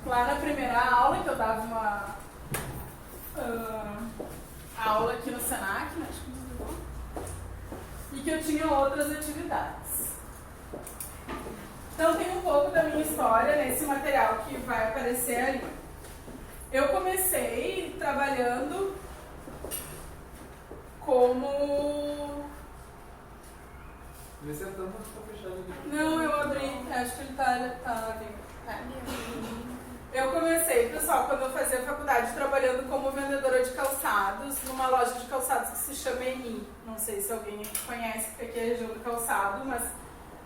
lá na primeira aula, que eu dava uma aula aqui no Senac, né, e que eu tinha outras atividades. Então tem um pouco da minha história nesse material que vai aparecer ali. Eu comecei trabalhando como... Não, eu abri, acho que ele tá ali. Eu comecei, pessoal, quando eu fazia faculdade, trabalhando como vendedora de calçados, numa loja de calçados que se chama Eni. Não sei se alguém conhece, porque aqui é a região do calçado, mas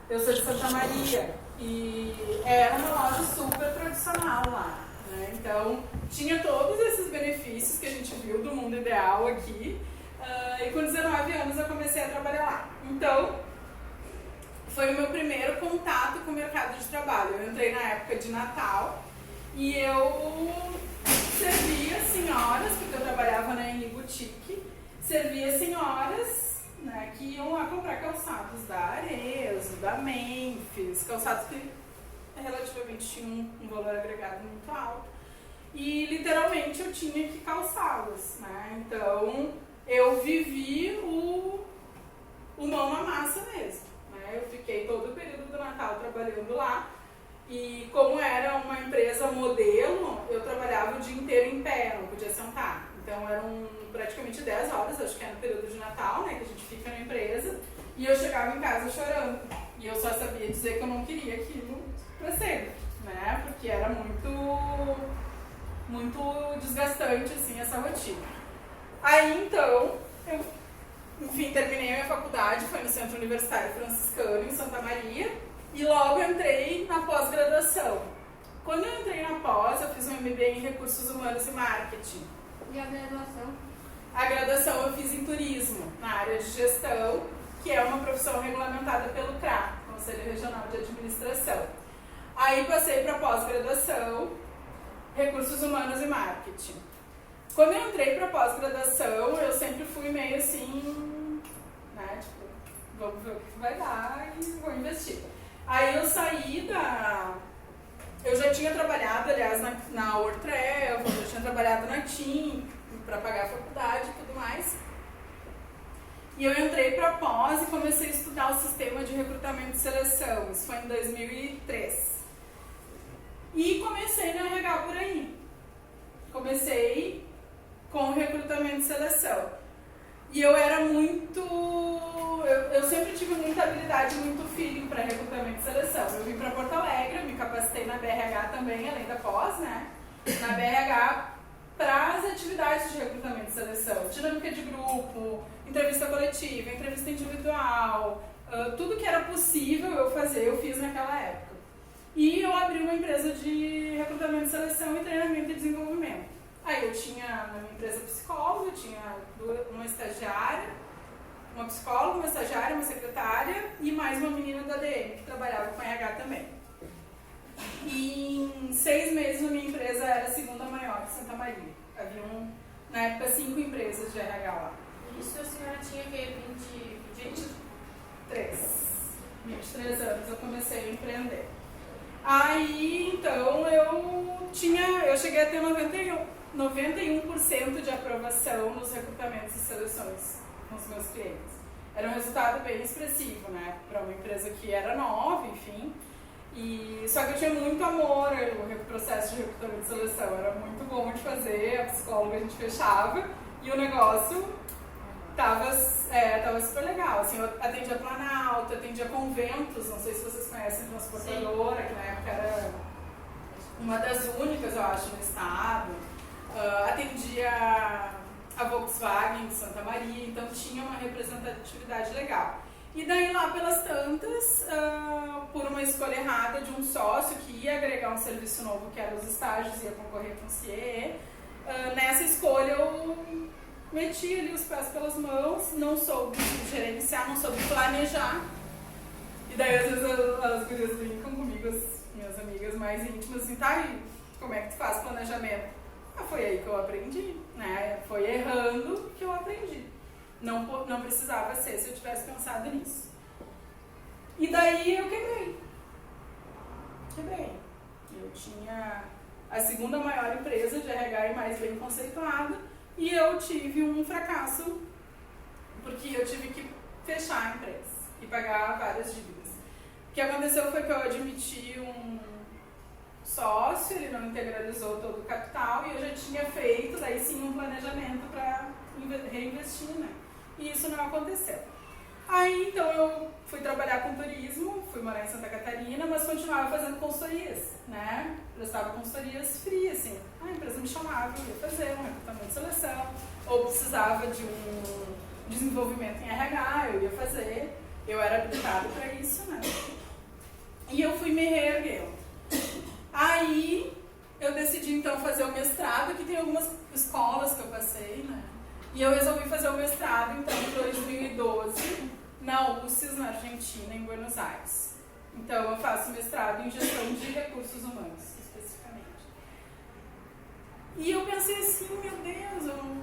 eu sou de Santa Maria. E era uma loja super tradicional lá, né? Então, tinha todos esses benefícios que a gente viu do mundo ideal aqui. E com 19 anos eu comecei a trabalhar lá. Então, foi o meu primeiro contato com o mercado de trabalho. Eu entrei na época de Natal e eu servia senhoras, porque eu trabalhava na Eni Boutique, servia senhoras, né, que iam lá comprar calçados da Arezzo, da Memphis, calçados que relativamente tinham um valor agregado muito alto. E literalmente eu tinha que calçá-los, né? Então eu vivi o mão na massa mesmo. Eu fiquei todo o período do Natal trabalhando lá e como era uma empresa modelo, eu trabalhava o dia inteiro em pé, não podia sentar. Então eram praticamente 10 horas, acho que é no período de Natal, né, que a gente fica na empresa, e eu chegava em casa chorando. E eu só sabia dizer que eu não queria aquilo para sempre, né, porque era muito desgastante assim, essa rotina. Aí então, enfim, terminei a minha faculdade, foi no Centro Universitário Franciscano, em Santa Maria, e logo entrei na pós-graduação. Quando eu entrei na pós, eu fiz um MBA em Recursos Humanos e Marketing. E a graduação? A graduação eu fiz em Turismo, na área de Gestão, que é uma profissão regulamentada pelo CRA, Conselho Regional de Administração. Aí passei para pós-graduação, Recursos Humanos e Marketing. Quando eu entrei para pós-graduação, eu sempre fui meio assim, né, tipo, vamos ver o que vai dar e vou investir. Aí eu saí eu já tinha trabalhado, aliás, na World Travel, eu já tinha trabalhado na TIM, para pagar a faculdade e tudo mais. E eu entrei para pós e comecei a estudar o sistema de recrutamento e seleção, isso foi em 2003. E comecei no RH por aí. Comecei com recrutamento e seleção. E eu era muito... Eu sempre tive muita habilidade, muito feeling para recrutamento e seleção. Eu vim para Porto Alegre, eu me capacitei na BRH também, além da pós, né? Na BRH, para as atividades de recrutamento e seleção. Dinâmica de grupo, entrevista coletiva, entrevista individual, tudo que era possível eu fazer, eu fiz naquela época. E eu abri uma empresa de recrutamento e seleção e treinamento e desenvolvimento. Aí eu tinha na minha empresa psicóloga, tinha uma estagiária, uma psicóloga, uma estagiária, uma secretária e mais uma menina da DM que trabalhava com RH também. E em 6 meses a minha empresa era a segunda maior de Santa Maria. Havia, na época, 5 empresas de RH lá. Isso a senhora tinha que 23 anos eu comecei a empreender. Aí, então, eu cheguei a ter 91% de aprovação nos recrutamentos e seleções com os meus clientes. Era um resultado bem expressivo, né? Para uma empresa que era nova, enfim. Só que eu tinha muito amor no processo de recrutamento e seleção. Era muito bom de fazer, a psicóloga a gente fechava e o negócio tava super legal. Assim, eu atendia Planalto, atendia conventos, não sei se vocês conhecem Transportadora, que na época era uma das únicas, eu acho, no estado. Atendia a Volkswagen de Santa Maria, então tinha uma representatividade legal. E daí lá pelas tantas, por uma escolha errada de um sócio que ia agregar um serviço novo, que era os estágios, ia concorrer com o CIE, nessa escolha eu meti ali os pés pelas mãos, não soube gerenciar, não soube planejar. E daí às vezes as gurias brincam comigo, as minhas amigas mais íntimas, assim, tá, e como é que tu faz planejamento? Foi aí que eu aprendi, né? Foi errando que eu aprendi. Não precisava ser se eu tivesse pensado nisso. E daí eu quebrei. Eu tinha a segunda maior empresa de RH e mais bem conceituada, e eu tive um fracasso porque eu tive que fechar a empresa e pagar várias dívidas. O que aconteceu foi que eu admiti um sócio, ele não integralizou todo o capital e eu já tinha feito, daí sim, um planejamento para reinvestir, né? E isso não aconteceu. Aí, então, eu fui trabalhar com turismo, fui morar em Santa Catarina, mas continuava fazendo consultorias, né? Prestava consultorias frias, assim. A empresa me chamava, eu ia fazer um recrutamento de seleção, ou precisava de um desenvolvimento em RH, eu ia fazer. Eu era habilitada para isso, né? E eu fui me reerguendo. Aí, eu decidi, então, fazer o mestrado, que tem algumas escolas que eu passei, né? E eu resolvi fazer o mestrado, então, em 2012, na UCES, na Argentina, em Buenos Aires. Então, eu faço mestrado em gestão de recursos humanos, especificamente. E eu pensei assim, meu Deus, eu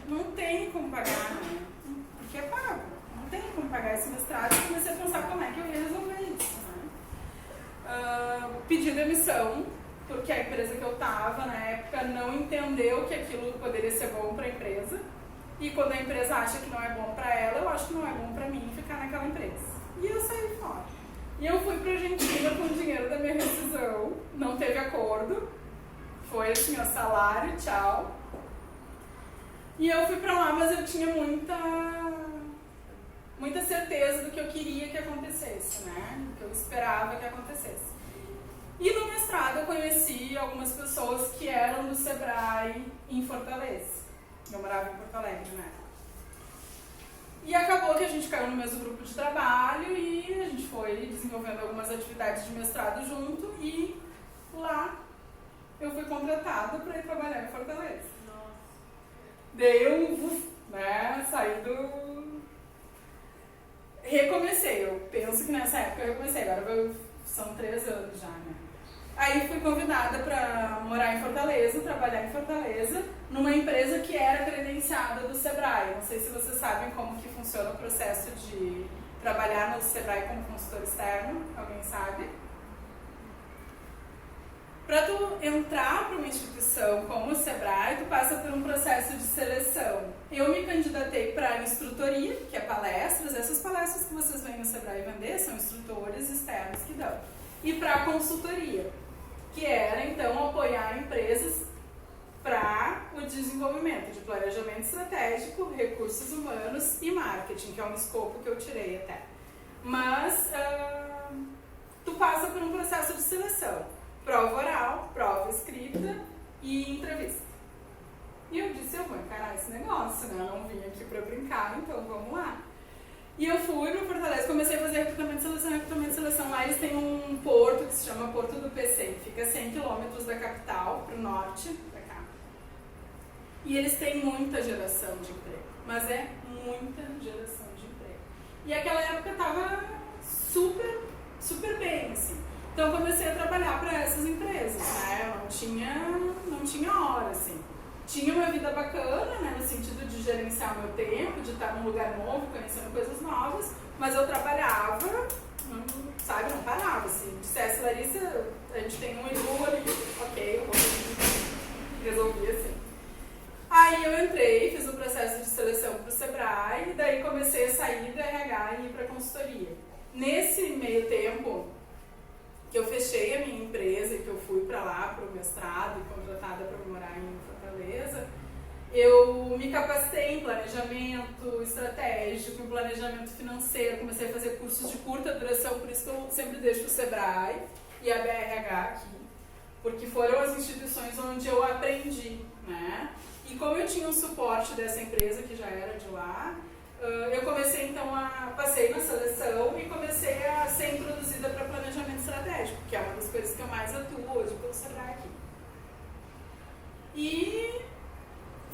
não tenho como pagar, né? Porque é pago. Não tenho como pagar esse mestrado. E comecei a pensar como é que eu ia resolver isso, né? Pedi demissão, porque a empresa que eu estava, na época, não entendeu que aquilo poderia ser bom para a empresa. E quando a empresa acha que não é bom para ela, eu acho que não é bom para mim ficar naquela empresa. E eu saí fora. E eu fui para a Argentina com o dinheiro da minha rescisão, não teve acordo, foi assim, ó, salário, tchau. E eu fui para lá, mas eu tinha muita certeza do que eu queria que acontecesse, né? Do que eu esperava que acontecesse. E no mestrado eu conheci algumas pessoas que eram do Sebrae em Fortaleza. Eu morava em Porto Alegre, né? E acabou que a gente caiu no mesmo grupo de trabalho e a gente foi desenvolvendo algumas atividades de mestrado junto e lá eu fui contratada para ir trabalhar em Fortaleza. Nossa. Dei né? Saí do... Recomecei. Eu penso que nessa época eu recomecei. Agora são 3 anos já, né? Aí fui convidada para morar em Fortaleza, trabalhar em Fortaleza, numa empresa que era credenciada do Sebrae. Não sei se vocês sabem como que funciona o processo de trabalhar no Sebrae como consultor externo. Alguém sabe? Para tu entrar para uma instituição como o Sebrae, tu passa por um processo de seleção. Eu me candidatei para a instrutoria, que é palestras. Essas palestras que vocês veem no Sebrae vender são instrutores externos que dão. E para a consultoria, que era, então, apoiar empresas para o desenvolvimento de planejamento estratégico, recursos humanos e marketing, que é um escopo que eu tirei até. Mas tu passa por um processo de seleção. Prova oral, prova escrita e entrevista. E eu disse, eu vou encarar esse negócio, né? Eu não vim aqui para brincar, então vamos lá. E eu fui para Fortaleza, comecei a fazer recrutamento de seleção. Lá eles têm um porto que se chama Porto do PC, fica a 100 km da capital, para o norte, para cá. E eles têm muita geração de emprego, mas é muita geração de emprego. E aquela época estava super bem, assim. Então eu comecei a trabalhar para essas empresas, né? Eu não tinha hora, assim. Tinha uma vida bacana, né, no sentido de gerenciar o meu tempo, de estar num lugar novo, conhecendo coisas novas, mas eu trabalhava, não parava, assim. Dissesse, Larissa, a gente tem um Edu ali, ok, eu vou resolver assim. Aí eu entrei, fiz o processo de seleção para o Sebrae, e daí comecei a sair do RH e ir para a consultoria. Nesse meio tempo que eu fechei a minha empresa e que eu fui para lá para o mestrado e contratada para morar em Fortaleza, eu me capacitei em planejamento estratégico, em planejamento financeiro, comecei a fazer cursos de curta duração, por isso que eu sempre deixo o Sebrae e a BRH aqui, porque foram as instituições onde eu aprendi, né? E como eu tinha um suporte dessa empresa que já era de lá, eu comecei então passei na seleção e comecei a ser introduzida para planejamento estratégico, que é uma das coisas que eu mais atuo hoje pelo Sebrae aqui. E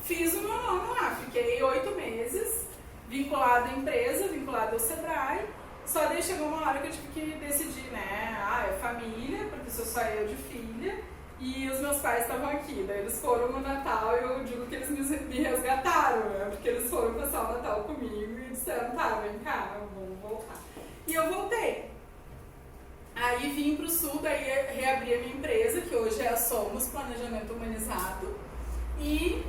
fiz o meu nome lá, fiquei 8 meses vinculada à empresa, vinculada ao Sebrae, só daí chegou uma hora que eu tive que decidir, né, é família, porque sou só eu de filha, e os meus pais estavam aqui, daí eles foram no Natal e eu digo que eles me resgataram, né? Porque eles foram passar o Natal comigo e disseram, tá, vem cá, vamos voltar. E eu voltei. Aí vim para o Sul, daí reabri a minha empresa, que hoje é a Somos Planejamento Humanizado. E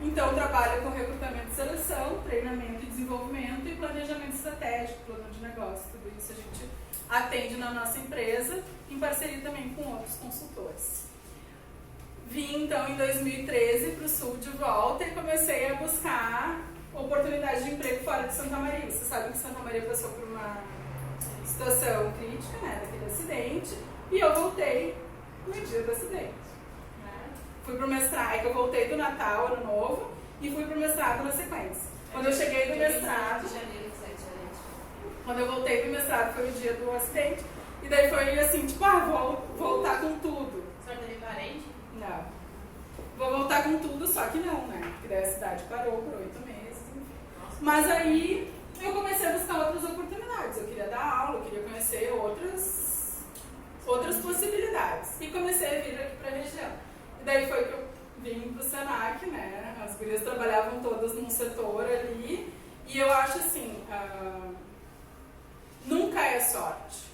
então trabalho com recrutamento e seleção, treinamento e desenvolvimento e planejamento estratégico, plano de negócio. Tudo isso a gente atende na nossa empresa, em parceria também com outros consultores. Vim então em 2013 para o Sul de volta e comecei a buscar oportunidade de emprego fora de Santa Maria. Você sabe que Santa Maria passou por uma situação crítica, né, daquele acidente, e eu voltei no dia do acidente. Né? Fui pro mestrado, eu voltei do Natal, Ano Novo, e fui pro mestrado na sequência. Quando eu cheguei do mestrado, quando eu voltei do mestrado foi o dia do acidente, e daí foi assim, tipo, vou voltar com tudo. Você não teve parente? Não. Vou voltar com tudo, só que não, né? Porque daí a cidade parou por 8 meses, enfim. Mas aí eu comecei a buscar outras oportunidades. Eu queria dar aula, eu queria conhecer outras possibilidades. E comecei a vir aqui para a região. E daí foi que eu vim para o Senac, né? As gurias trabalhavam todas num setor ali. E eu acho assim, nunca é sorte.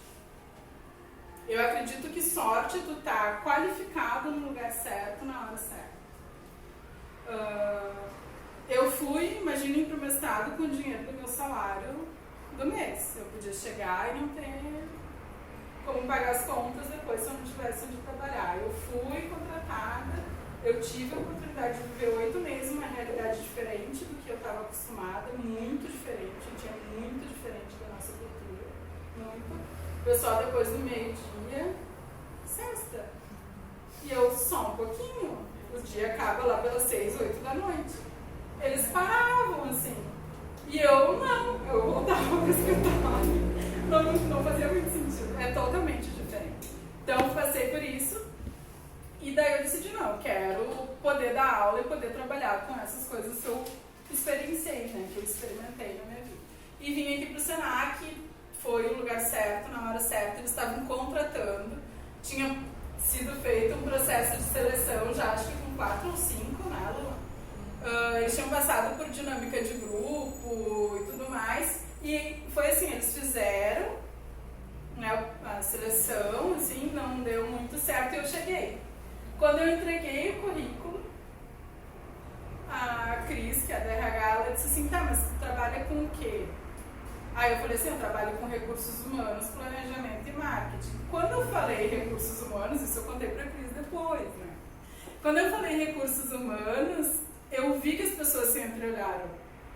Eu acredito que sorte é tu tá qualificado no lugar certo, na hora certa. Eu fui, imagina, ir para o mestrado com o dinheiro do meu salário do mês. Eu podia chegar e não ter como pagar as contas depois se eu não tivesse onde trabalhar. Eu fui contratada, eu tive a oportunidade de viver 8 meses uma realidade diferente do que eu estava acostumada, muito diferente, a gente é muito diferente da nossa cultura, muito. O pessoal depois do meio-dia, sexta. E eu só um pouquinho. O dia acaba lá pelas 6, 8 da noite. Eles paravam assim. E eu não, eu voltava para o escritório. Não fazia muito sentido. É totalmente diferente. Então passei por isso. E daí eu decidi, não, eu quero poder dar aula e poder trabalhar com essas coisas que eu experienciei, né? Que eu experimentei na minha vida. E vim aqui para o Senac. Foi o lugar certo, na hora certa, eles estavam contratando. Tinha sido feito um processo de seleção, já acho que com 4 ou 5, né, Lu? Eles tinham passado por dinâmica de grupo e tudo mais. E foi assim, eles fizeram, né, a seleção, assim, não deu muito certo e eu cheguei. Quando eu entreguei o currículo, a Cris, que é da RH, ela disse assim, tá, mas tu trabalha com o quê? Aí eu falei assim, eu trabalho com recursos humanos, planejamento e marketing. Quando eu falei recursos humanos, isso eu contei pra Cris depois, né? Quando eu falei recursos humanos, eu vi que as pessoas sempre olharam.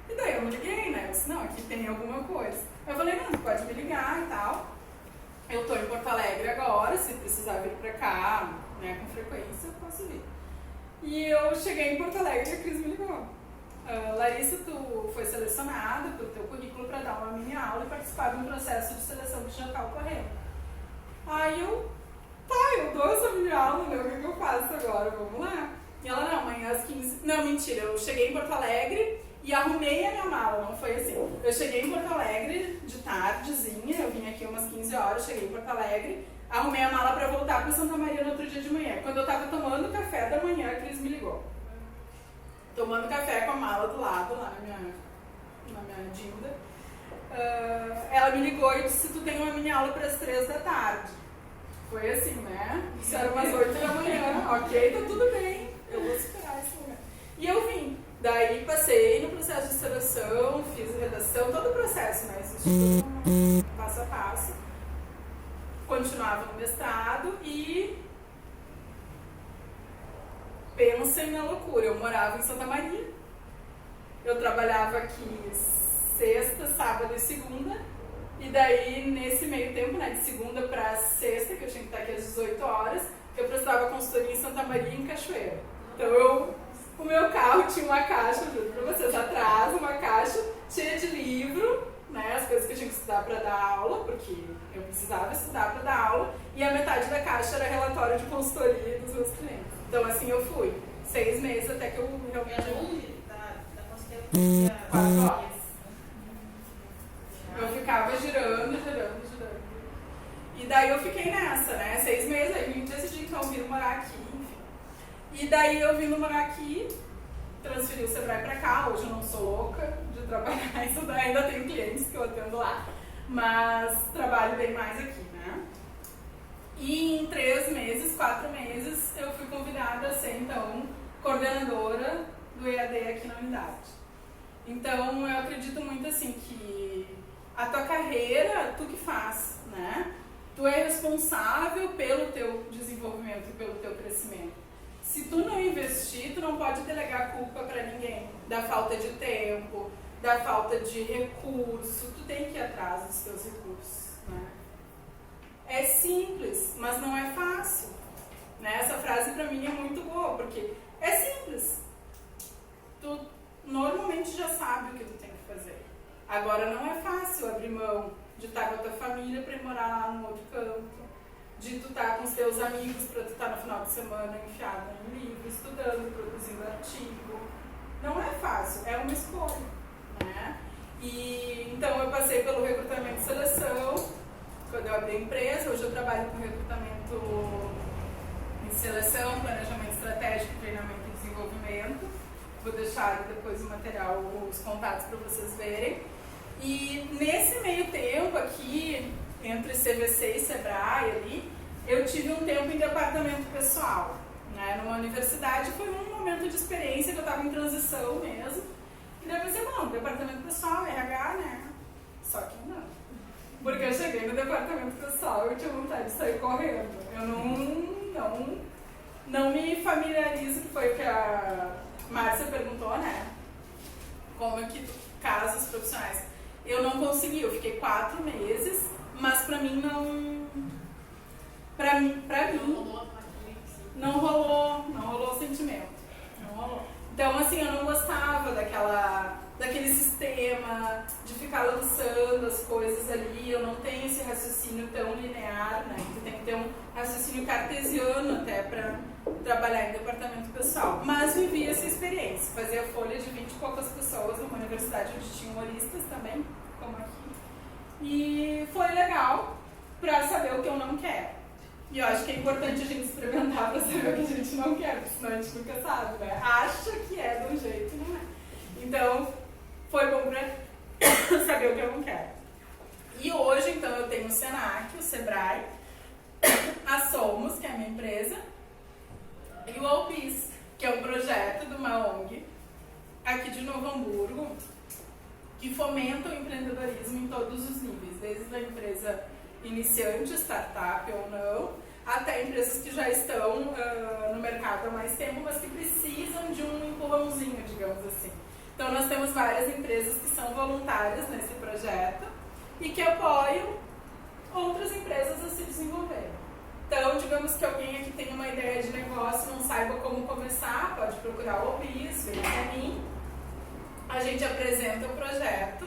E daí eu me liguei, né? Eu disse, não, aqui tem alguma coisa. Eu falei, não, pode me ligar e tal. Eu tô em Porto Alegre agora, se precisar vir pra cá, né, com frequência, eu posso vir. E eu cheguei em Porto Alegre e a Cris me ligou. Larissa, tu foi selecionada pelo teu currículo para dar uma mini aula e participar de um processo de seleção que já está ocorrendo. Aí eu dou essa mini aula, né? O que eu faço agora? Vamos lá. E ela, não, amanhã às 15... Não, mentira, eu cheguei em Porto Alegre e arrumei a minha mala, não foi assim. Eu cheguei em Porto Alegre de tardezinha, eu vim aqui umas 15 horas, cheguei em Porto Alegre, arrumei a mala para voltar para Santa Maria no outro dia de manhã. Quando eu estava tomando café da manhã, a Cris me ligou. Tomando café com a mala do lado, lá na minha agenda. Ela me ligou e disse, tu tem uma mini aula para as 3 da tarde. Foi assim, né? Isso era umas 8 da manhã. Ok, tá tudo bem. Eu vou esperar esse momento. E eu vim. Daí passei no processo de seleção, fiz a redação, todo o processo, né? Existe tudo passo a passo. Continuava no mestrado e... Pensem na loucura, eu morava em Santa Maria, eu trabalhava aqui sexta, sábado e segunda, e daí nesse meio tempo, né, de segunda para sexta, que eu tinha que estar aqui às 18 horas, eu prestava consultoria em Santa Maria e em Cachoeira. Então o meu carro tinha uma caixa, juro pra vocês, atrás, uma caixa cheia de livro, né, as coisas que eu tinha que estudar para dar aula, porque eu precisava estudar para dar aula, e a metade da caixa era relatório de consultoria dos meus clientes. Então, assim, eu fui 6 meses até que eu realmente... Da consultoria 4 horas. Eu ficava girando. E daí eu fiquei nessa, né? 6 meses, aí me decidi então eu vim morar aqui, enfim. E daí eu vim morar aqui, transferi o Sebrae pra cá, hoje eu não sou louca de trabalhar em Sebrae, ainda tenho clientes que eu atendo lá, mas trabalho bem mais aqui, né? E em 3 meses, 4 meses, eu fui convidada a ser, então, coordenadora do EAD aqui na unidade. Então, eu acredito muito, assim, que a tua carreira, tu que faz, né? Tu é responsável pelo teu desenvolvimento e pelo teu crescimento. Se tu não investir, tu não pode delegar a culpa para ninguém. Da falta de tempo, da falta de recurso, tu tem que ir atrás dos teus recursos, né? É simples, mas não é fácil, né? Essa frase pra mim é muito boa, porque é simples. Tu normalmente já sabe o que tu tem que fazer. Agora não é fácil abrir mão de estar com a tua família para ir morar lá no outro canto, de tu estar com os teus amigos para tu estar no final de semana enfiado em livro, estudando, produzindo artigo. Não é fácil, é uma escolha, né? E então eu passei pelo recrutamento e seleção quando eu abri a empresa. Hoje eu trabalho com recrutamento em seleção, planejamento estratégico, treinamento e desenvolvimento. Vou deixar depois o material, os contatos para vocês verem. E nesse meio tempo aqui, entre CVC e Sebrae ali, eu tive um tempo em departamento pessoal, né? Numa universidade. Foi um momento de experiência que eu estava em transição mesmo. E daí eu pensei, não, departamento pessoal, RH, né? Só que não. Porque eu cheguei no departamento pessoal e eu tinha vontade de sair correndo. Eu não me familiarizo, que foi o que a Márcia perguntou, né? Como é que casos profissionais. Eu não consegui, eu fiquei 4 meses, mas pra mim não... Pra mim não rolou o sentimento. Não rolou. Então, assim, eu não gostava daquele sistema de ficar lançando as coisas ali. Eu não tenho esse raciocínio tão linear, né? Tu tem que ter um raciocínio cartesiano até pra trabalhar em departamento pessoal. Mas vivi essa experiência. Fazia folha de 20 e poucas pessoas numa universidade onde tinha humoristas também, como aqui. E foi legal pra saber o que eu não quero. E eu acho que é importante a gente experimentar pra saber o que a gente não quer, porque senão a gente nunca sabe, né? Acha que é de um jeito e não é. Então, foi bom pra saber o que eu não quero. E hoje, então, eu tenho o Senac, o Sebrae, a Somos, que é a minha empresa, e o Alpis, que é um projeto de uma ONG aqui de Novo Hamburgo, que fomenta o empreendedorismo em todos os níveis, desde a empresa iniciante, startup ou não, até empresas que já estão no mercado há mais tempo, mas que precisam de um empurrãozinho, digamos assim. Então, nós temos várias empresas que são voluntárias nesse projeto e que apoiam outras empresas a se desenvolverem. Então, digamos que alguém aqui tem uma ideia de negócio, não saiba como começar, pode procurar o Obis, vem até mim. A gente apresenta o projeto,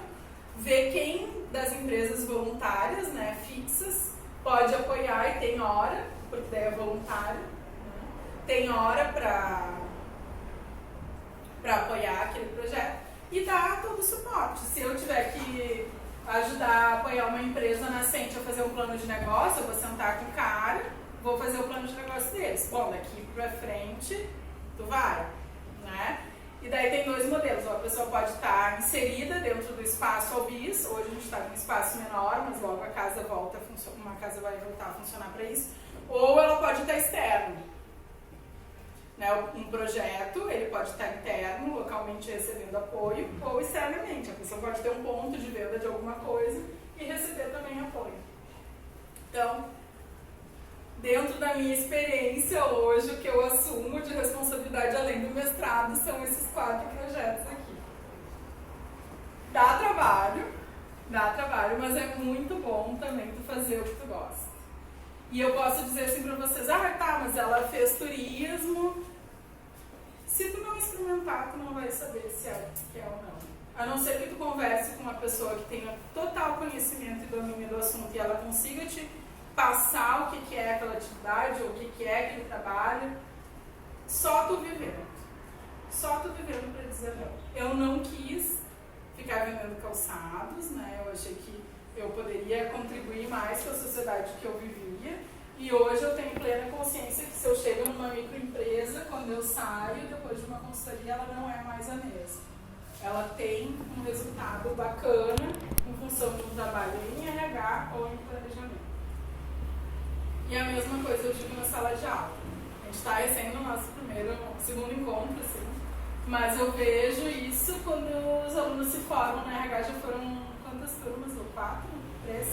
vê quem das empresas voluntárias, né, fixas, pode apoiar e tem hora, porque daí é voluntário, né, tem hora para apoiar aquele projeto e dar todo o suporte. Se eu tiver que ajudar a apoiar uma empresa nascente a fazer um plano de negócio, eu vou sentar com o cara, vou fazer o plano de negócio deles. Bom, daqui pra frente, tu vai, né? E daí tem 2 modelos. A pessoa pode estar inserida dentro do espaço Albis. Hoje a gente está num espaço menor, mas logo a casa volta a funcionar, uma casa vai voltar a funcionar para isso. Ou ela pode estar externo. Né? Um projeto, ele pode estar interno, localmente recebendo apoio, ou externamente. A pessoa pode ter um ponto de venda de alguma coisa e receber também apoio. Então, dentro da minha experiência hoje, o que eu assumo de responsabilidade além do mestrado são esses 4 projetos aqui. Dá trabalho, mas é muito bom também tu fazer o que tu gosta. E eu posso dizer assim pra vocês, mas ela fez turismo. Se tu não experimentar, tu não vai saber se é o que é ou não. A não ser que tu converse com uma pessoa que tenha total conhecimento e domínio do assunto e ela consiga te passar o que é aquela atividade ou o que é aquele trabalho, só tu vivendo para dizer não. Eu não quis ficar vendendo calçados, né? Eu achei que eu poderia contribuir mais com a sociedade que eu vivia e hoje eu tenho plena consciência que se eu chego numa microempresa, quando eu saio depois de uma consultoria, ela não é mais a mesma. Ela tem um resultado bacana em função de um trabalho em RH ou em planejamento. E a mesma coisa eu digo na sala de aula. A gente está recém no nosso segundo encontro, assim, mas eu vejo isso quando os alunos se formam na RH. Já foram quantas turmas? Ou 4? 3?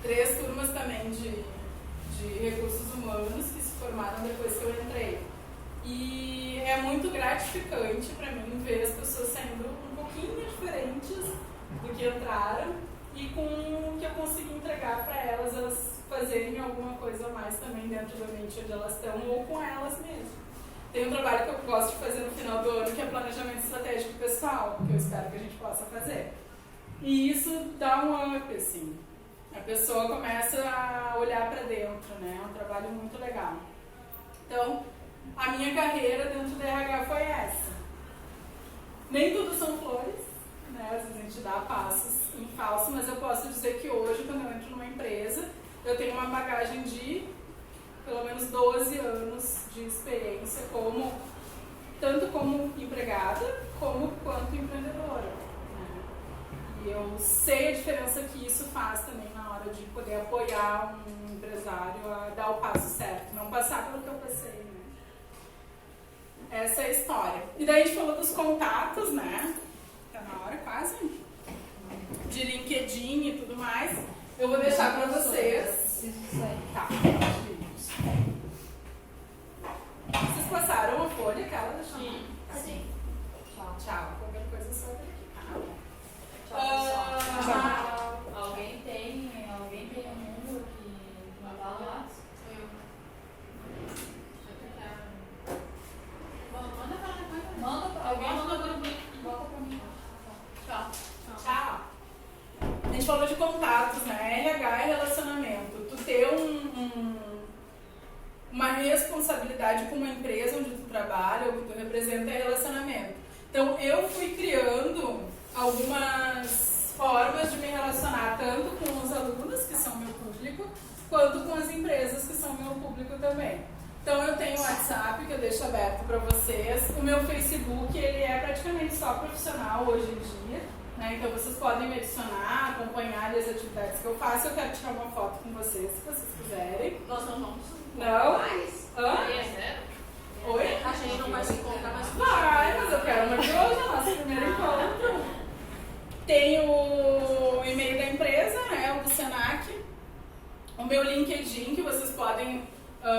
3 turmas também de recursos humanos que se formaram depois que eu entrei. E é muito gratificante para mim ver as pessoas saindo um pouquinho diferentes do que entraram e com o que eu consegui entregar para elas fazerem alguma coisa a mais também dentro do ambiente onde elas estão ou com elas mesmas. Tem um trabalho que eu gosto de fazer no final do ano, que é planejamento estratégico pessoal, que eu espero que a gente possa fazer. E isso dá um up, assim. A pessoa começa a olhar para dentro, né? É um trabalho muito legal. Então, a minha carreira dentro do RH foi essa. Nem tudo são flores, né? Às vezes a gente dá passos em falso, mas eu posso dizer que hoje, quando eu entro numa empresa, eu tenho uma bagagem de pelo menos 12 anos de experiência tanto como empregada, quanto empreendedora. Né? E eu sei a diferença que isso faz também na hora de poder apoiar um empresário a dar o passo certo, não passar pelo que eu passei. Né? Essa é a história. E daí a gente falou dos contatos, né? Tá na hora quase. De LinkedIn e tudo mais. Eu vou deixar para vocês. Tá. Vocês passaram a folha aquela deixando? Sim. Tchau. Qualquer coisa só aqui, tá? Tchau. Alguém tem um número que vai lá? Eu. Manda pra mim. Alguém manda pra mim. Bota pra mim. Tchau. A gente falou de contatos, né? RH é relacionamento. Tu ter uma responsabilidade com uma empresa onde tu trabalha ou que tu representa é relacionamento. Então, eu fui criando algumas formas de me relacionar tanto com os alunos, que são meu público, quanto com as empresas, que são meu público também. Então, eu tenho o WhatsApp, que eu deixo aberto para vocês. O meu Facebook, ele é praticamente só profissional hoje em dia. Né? Então, vocês podem me adicionar, acompanhar as atividades que eu faço. Eu quero tirar uma foto com vocês, se vocês quiserem. Nós não vamos. Não? Mais? Hã? Oi? A gente não vai se encontrar mais. Vai, mas eu quero uma de hoje, é o nosso primeiro encontro. Tem o e-mail da empresa, né, o do Senac. O meu LinkedIn, que vocês podem